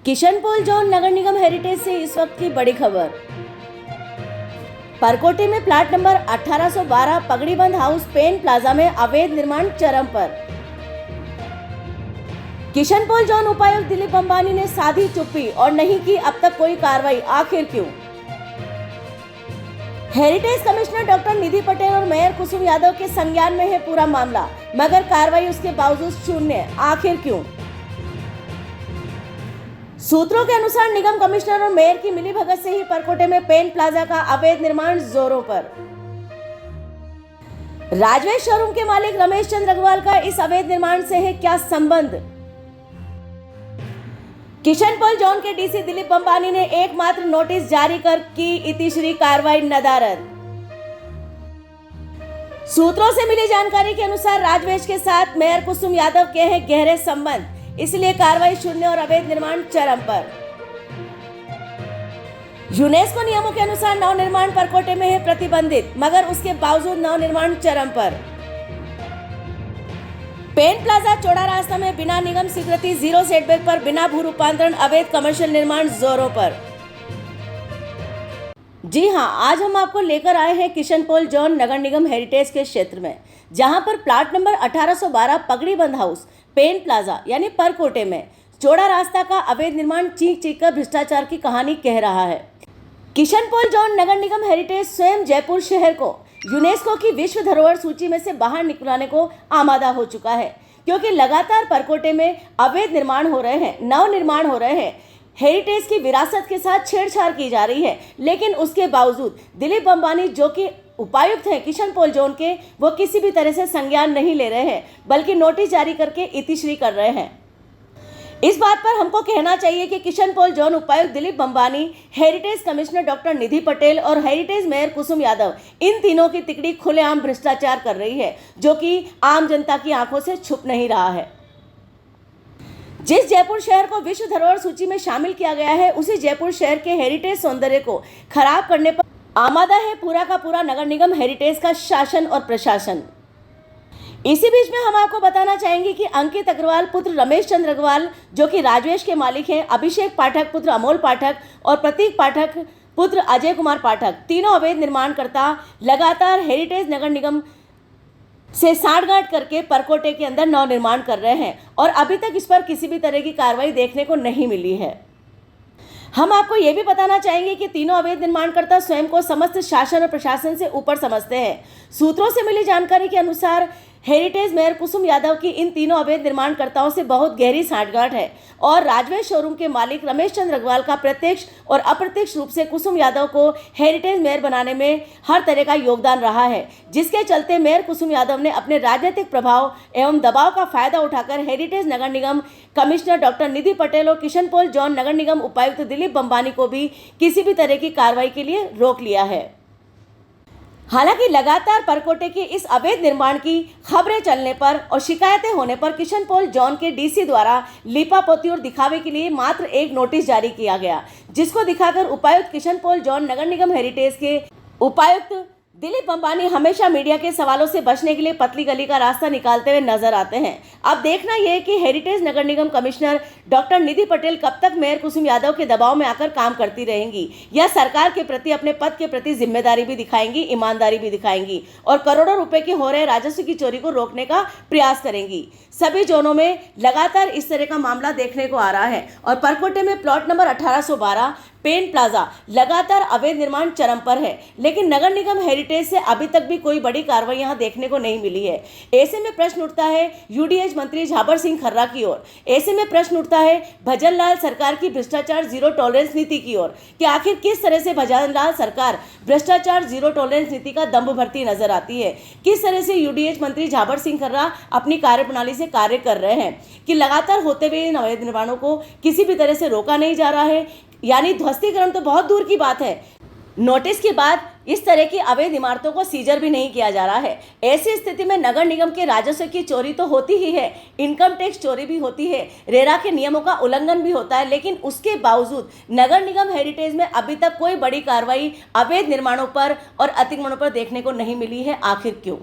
Kishanpol zone नगर निगम heritage से इस वक्त की बड़ी खबर। परकोटे में प्लाट नंबर 1812 पगड़ीबंद हाउस पेन प्लाजा में अवैध निर्माण चरम पर। किशनपोल जोन उपायुक्त दिलीप अंबानी ने साधी चुप्पी और नहीं की अब तक कोई कार्रवाई, आखिर क्यों? Heritage commissioner doctor Nidhi Patel और मेयर कुसुम यादव के संज्ञान में है पूरा मामला, मगर कार्रवाई उसके बावजूद शून्य, आखिर क्यों? सूत्रों के अनुसार निगम कमिश्नर और मेयर की मिलीभगत से ही परकोटे में पेन प्लाजा का अवैध निर्माण जोरों पर। राजवेश शोरूम के मालिक रमेश चंद्र अग्रवाल का इस अवैध निर्माण से है क्या संबंध? किशनपोल जोन के डीसी दिलीप अंबानी ने एकमात्र नोटिस जारी कर की इतिश्री कार्रवाई नदारद। सूत्रों से मिली जानकारी के अनुसार राजवेश के साथ मेयर कुसुम यादव के हैं गहरे संबंध, इसलिए कार्रवाई शून्य और अवैध निर्माण चरम पर। यूनेस्को नियमों के अनुसार नव निर्माण परकोटे में है प्रतिबंधित, मगर उसके बावजूद नव निर्माण चरम पर। पेन प्लाजा चौड़ा रास्ता में बिना निगम स्वीकृति जीरो सेटबैक पर बिना भू रूपांतरण अवैध कमर्शियल निर्माण जोरों पर। जी हां, आज हम आपको लेकर आए हैं किशनपोल जोन नगर निगम हेरिटेज के क्षेत्र में, जहां पर प्लाट नंबर 1812 पगड़ीबंद हाउस पेन प्लाजा यानी परकोटे में चौड़ा रास्ता का अवैध निर्माण चीख चीख कर भ्रष्टाचार की कहानी कह रहा है। किशनपोल जोन नगर निगम हेरिटेज स्वयं जयपुर शहर को यूनेस्को की विश्व धरोहर सूची में से बाहर निकलवाने को आमादा हो चुका है, क्योंकि लगातार परकोटे में अवैध निर्माण हो रहे हैं, नव निर्माण हो रहे हैं, हेरिटेज की विरासत के साथ छेड़छाड़ की जा रही है। लेकिन उसके बावजूद दिलीप अंबानी, जो कि उपायुक्त हैं किशनपोल जोन के, वो किसी भी तरह से संज्ञान नहीं ले रहे हैं, बल्कि नोटिस जारी करके इतिश्री कर रहे हैं। इस बात पर हमको कहना चाहिए कि किशनपोल जोन उपायुक्त Dilip Ambani, heritage commissioner doctor Nidhi Patel और हेरिटेज मेयर कुसुम यादव, इन तीनों की तिकड़ी खुलेआम भ्रष्टाचार कर रही है, जो कि आम जनता की आंखों से छुप नहीं रहा है। जिस जयपुर शहर को विश्व धरोहर सूची में शामिल किया गया है, उसी जयपुर शहर के हेरिटेज सौंदर्य को खराब करने पर आमादा है पूरा का पूरा नगर निगम हेरिटेज का शासन और प्रशासन। इसी बीच में हम आपको बताना चाहेंगे कि अंकित अग्रवाल पुत्र रमेश चंद्र अग्रवाल, जो कि राजवेश के मालिक हैं, अभिषेक पाठक पुत्र अमोल पाठक और प्रतीक पाठक पुत्र अजय कुमार पाठक, तीनों अवैध निर्माणकर्ता लगातार हेरिटेज नगर निगम से सांठगांठ करके परकोटे के अंदर नव निर्माण कर रहे हैं और अभी तक इस पर किसी भी तरह की कार्रवाई देखने को नहीं मिली है। हम आपको ये भी बताना चाहेंगे कि तीनों अवैध निर्माणकर्ता स्वयं को समस्त शासन और प्रशासन से ऊपर समझते हैं। सूत्रों से मिली जानकारी के अनुसार हेरिटेज मेयर कुसुम यादव की इन तीनों अवैध निर्माणकर्ताओं से बहुत गहरी सांठगांठ है और राजवेश शोरूम के मालिक रमेश चंद्र अग्रवाल का प्रत्यक्ष और अप्रत्यक्ष रूप से कुसुम यादव को हेरिटेज मेयर बनाने में हर तरह का योगदान रहा है, जिसके चलते मेयर कुसुम यादव ने अपने राजनीतिक प्रभाव एवं दबाव का फायदा उठाकर हेरिटेज नगर निगम कमिश्नर डॉक्टर निधि पटेल और किशनपोल जोन नगर निगम उपायुक्त दिलीप अंबानी को भी किसी भी तरह की कार्रवाई के लिए रोक लिया है। हालांकि लगातार परकोटे के इस अवैध निर्माण की खबरें चलने पर और शिकायतें होने पर किशनपोल जोन के डीसी द्वारा लीपापोती और दिखावे के लिए मात्र एक नोटिस जारी किया गया, जिसको दिखाकर उपायुक्त किशनपोल जोन नगर निगम हेरिटेज के उपायुक्त दिलीप अंबानी हमेशा मीडिया के सवालों से बचने के लिए पतली गली का रास्ता निकालते हुए नजर आते हैं। अब देखना यह है कि हेरिटेज नगर निगम कमिश्नर डॉक्टर निधि पटेल कब तक मेयर कुसुम यादव के दबाव में आकर काम करती रहेंगी, या सरकार के प्रति, अपने पद के प्रति जिम्मेदारी भी दिखाएंगी, ईमानदारी भी दिखाएंगी और करोड़ों रुपए के हो रहे राजस्व की चोरी को रोकने का प्रयास करेंगी। सभी जोनों में लगातार इस तरह का मामला देखने को आ रहा है और परकोटे में प्लॉट नंबर 1812 पेन प्लाजा लगातार अवैध निर्माण चरम पर है, लेकिन नगर निगम हेरिटेज से अभी तक भी कोई बड़ी कार्रवाई यहां देखने को नहीं मिली है। ऐसे में प्रश्न उठता है यूडीएच मंत्री झाबर सिंह खर्रा की ओर, ऐसे में प्रश्न उठता है भजन लाल सरकार की भ्रष्टाचार जीरो टॉलरेंस नीति की ओर कि आखिर किस तरह से भजन लाल सरकार भ्रष्टाचार जीरो टॉलरेंस नीति का दम्भ भरती नजर आती है, किस तरह से यूडीएच मंत्री झाबर सिंह खर्रा अपनी कार्यप्रणाली से कार्य कर रहे हैं कि लगातार होते हुए इन अवैध निर्माणों को किसी भी तरह से रोका नहीं जा रहा है, यानी ध्वस्तीकरण तो बहुत दूर की बात है, नोटिस के बाद इस तरह की अवैध इमारतों को सीजर भी नहीं किया जा रहा है। ऐसी स्थिति में नगर निगम के राजस्व की चोरी तो होती ही है, इनकम टैक्स चोरी भी होती है, रेरा के नियमों का उल्लंघन भी होता है, लेकिन उसके बावजूद नगर निगम हेरिटेज में अभी तक कोई बड़ी कार्रवाई अवैध निर्माणों पर और अतिक्रमणों पर देखने को नहीं मिली है। आखिर क्यों?